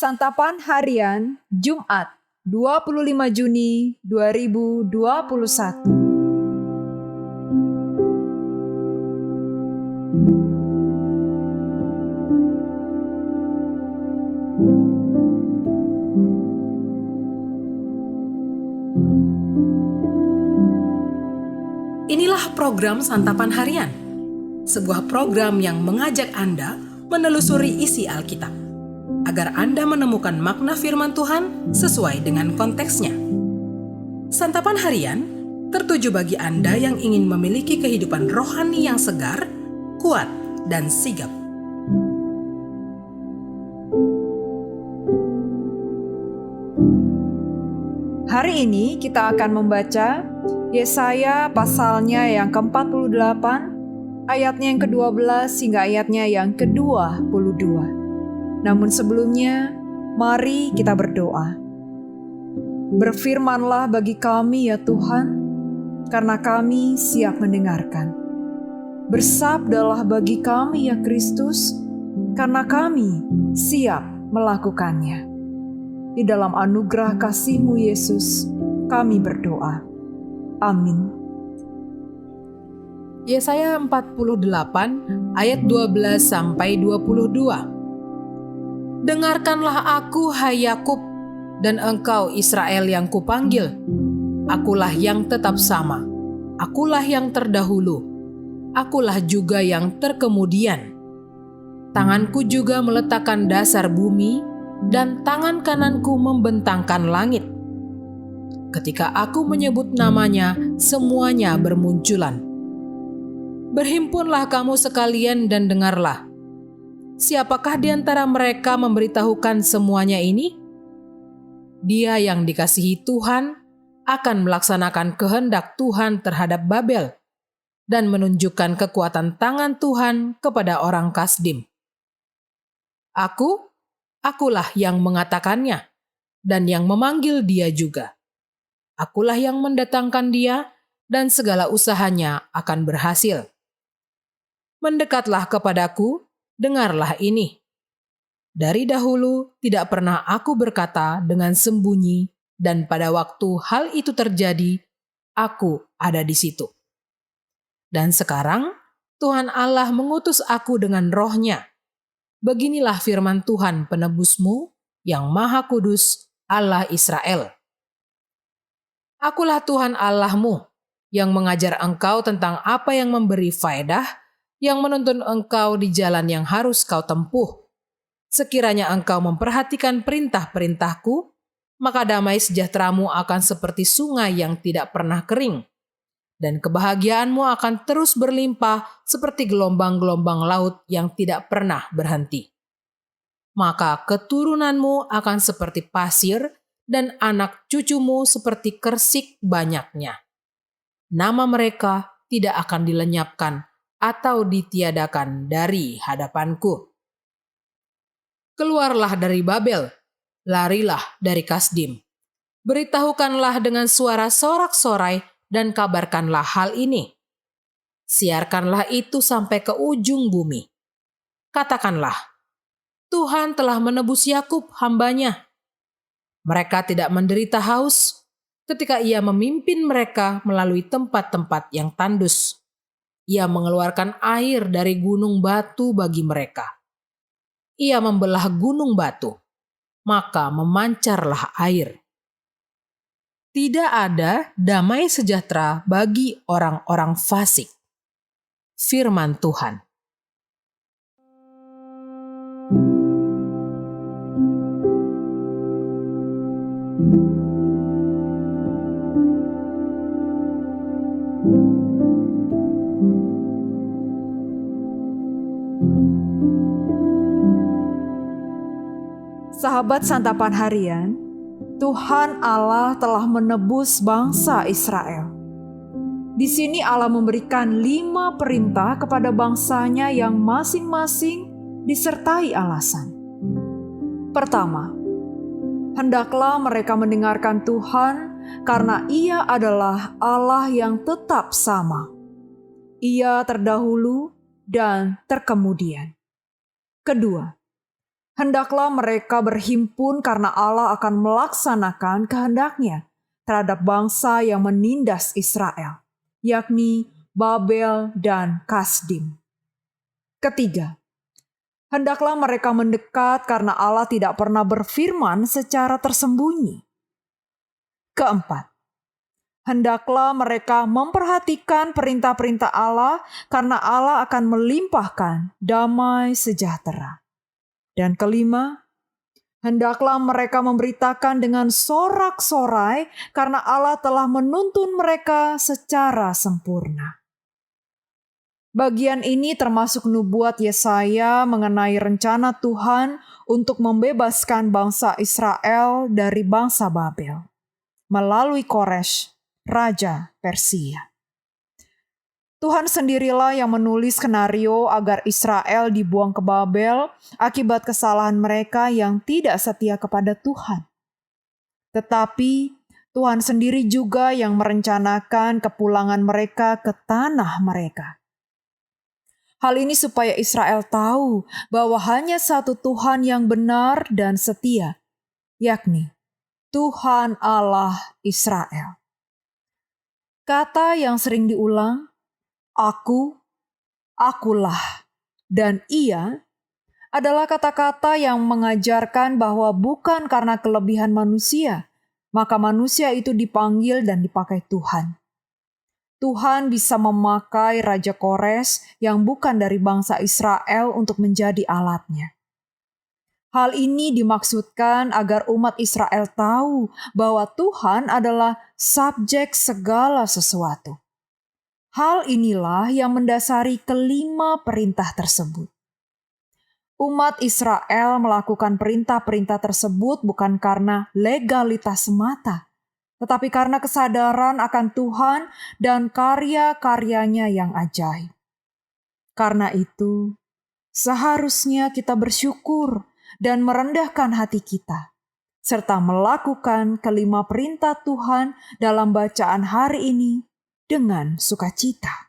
Santapan Harian Jumat 25 Juni 2021. Inilah program Santapan Harian, sebuah program yang mengajak Anda menelusuri isi Alkitab, agar Anda menemukan makna firman Tuhan sesuai dengan konteksnya. Santapan Harian tertuju bagi Anda yang ingin memiliki kehidupan rohani yang segar, kuat, dan sigap. Hari ini kita akan membaca Yesaya pasalnya yang ke-48, ayatnya yang ke-12 hingga ayatnya yang ke-22. Namun sebelumnya, mari kita berdoa. Berfirmanlah bagi kami ya Tuhan, karena kami siap mendengarkan. Bersabdalah bagi kami ya Kristus, karena kami siap melakukannya. Di dalam anugerah kasih-Mu Yesus, kami berdoa. Amin. Yesaya 48 ayat 12 sampai 22. Dengarkanlah aku, hai Yakub, dan engkau Israel yang kupanggil. Akulah yang tetap sama, akulah yang terdahulu, akulah juga yang terkemudian. Tanganku juga meletakkan dasar bumi, dan tangan kananku membentangkan langit. Ketika aku menyebut namanya, semuanya bermunculan. Berhimpunlah kamu sekalian dan dengarlah. Siapakah di antara mereka memberitahukan semuanya ini? Dia yang dikasihi Tuhan akan melaksanakan kehendak Tuhan terhadap Babel dan menunjukkan kekuatan tangan Tuhan kepada orang Kasdim. Akulah yang mengatakannya dan yang memanggil dia juga. Akulah yang mendatangkan dia, dan segala usahanya akan berhasil. Mendekatlah kepadaku, dengarlah ini. Dari dahulu tidak pernah aku berkata dengan sembunyi, dan pada waktu hal itu terjadi, aku ada di situ. Dan sekarang Tuhan Allah mengutus aku dengan roh-Nya. Beginilah firman Tuhan penebusmu, yang Maha Kudus, Allah Israel. Akulah Tuhan Allahmu, yang mengajar engkau tentang apa yang memberi faedah, yang menuntun engkau di jalan yang harus kau tempuh. Sekiranya engkau memperhatikan perintah-perintahku, maka damai sejahteramu akan seperti sungai yang tidak pernah kering, dan kebahagiaanmu akan terus berlimpah seperti gelombang-gelombang laut yang tidak pernah berhenti. Maka keturunanmu akan seperti pasir, dan anak cucumu seperti kersik banyaknya. Nama mereka tidak akan dilenyapkan atau ditiadakan dari hadapanku. Keluarlah dari Babel, larilah dari Kasdim. Beritahukanlah dengan suara sorak-sorai dan kabarkanlah hal ini. Siarkanlah itu sampai ke ujung bumi. Katakanlah, Tuhan telah menebus Yakub hamba-Nya. Mereka tidak menderita haus ketika Ia memimpin mereka melalui tempat-tempat yang tandus. Ia mengeluarkan air dari gunung batu bagi mereka. Ia membelah gunung batu, maka memancarlah air. Tidak ada damai sejahtera bagi orang-orang fasik. Firman Tuhan. Sahabat Santapan Harian, Tuhan Allah telah menebus bangsa Israel. Di sini Allah memberikan 5 perintah kepada bangsanya yang masing-masing disertai alasan. Pertama, hendaklah mereka mendengarkan Tuhan karena Ia adalah Allah yang tetap sama. Ia terdahulu dan terkemudian. Kedua, Hendaklah mereka berhimpun karena Allah akan melaksanakan kehendak-Nya terhadap bangsa yang menindas Israel, yakni Babel dan Kasdim. Ketiga, hendaklah mereka mendekat karena Allah tidak pernah berfirman secara tersembunyi. Keempat, hendaklah mereka memperhatikan perintah-perintah Allah karena Allah akan melimpahkan damai sejahtera. Dan kelima, hendaklah mereka memberitakan dengan sorak-sorai karena Allah telah menuntun mereka secara sempurna. Bagian ini termasuk nubuat Yesaya mengenai rencana Tuhan untuk membebaskan bangsa Israel dari bangsa Babel melalui Koresh, Raja Persia. Tuhan sendirilah yang menulis skenario agar Israel dibuang ke Babel akibat kesalahan mereka yang tidak setia kepada Tuhan. Tetapi Tuhan sendiri juga yang merencanakan kepulangan mereka ke tanah mereka. Hal ini supaya Israel tahu bahwa hanya satu Tuhan yang benar dan setia, yakni Tuhan Allah Israel. Kata yang sering diulang, aku, akulah, dan ia adalah kata-kata yang mengajarkan bahwa bukan karena kelebihan manusia, maka manusia itu dipanggil dan dipakai Tuhan. Tuhan bisa memakai Raja Kores yang bukan dari bangsa Israel untuk menjadi alatnya. Hal ini dimaksudkan agar umat Israel tahu bahwa Tuhan adalah subjek segala sesuatu. Hal inilah yang mendasari kelima perintah tersebut. Umat Israel melakukan perintah-perintah tersebut bukan karena legalitas semata, tetapi karena kesadaran akan Tuhan dan karya-karyanya yang ajaib. Karena itu, seharusnya kita bersyukur dan merendahkan hati kita, serta melakukan kelima perintah Tuhan dalam bacaan hari ini dengan sukacita.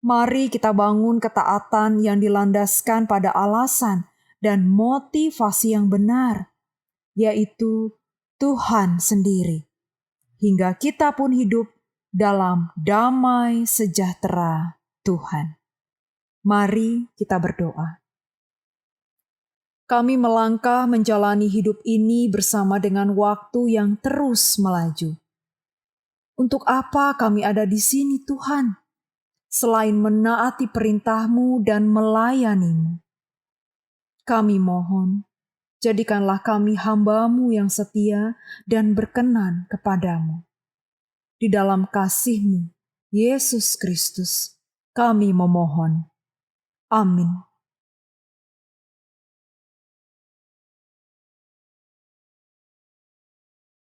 Mari kita bangun ketaatan yang dilandaskan pada alasan dan motivasi yang benar, yaitu Tuhan sendiri, hingga kita pun hidup dalam damai sejahtera Tuhan. Mari kita berdoa. Kami melangkah menjalani hidup ini bersama dengan waktu yang terus melaju. Untuk apa kami ada di sini, Tuhan? Selain menaati perintah-Mu dan melayani-Mu. Kami mohon, jadikanlah kami hamba-Mu yang setia dan berkenan kepadamu. Di dalam kasih-Mu, Yesus Kristus, kami memohon. Amin.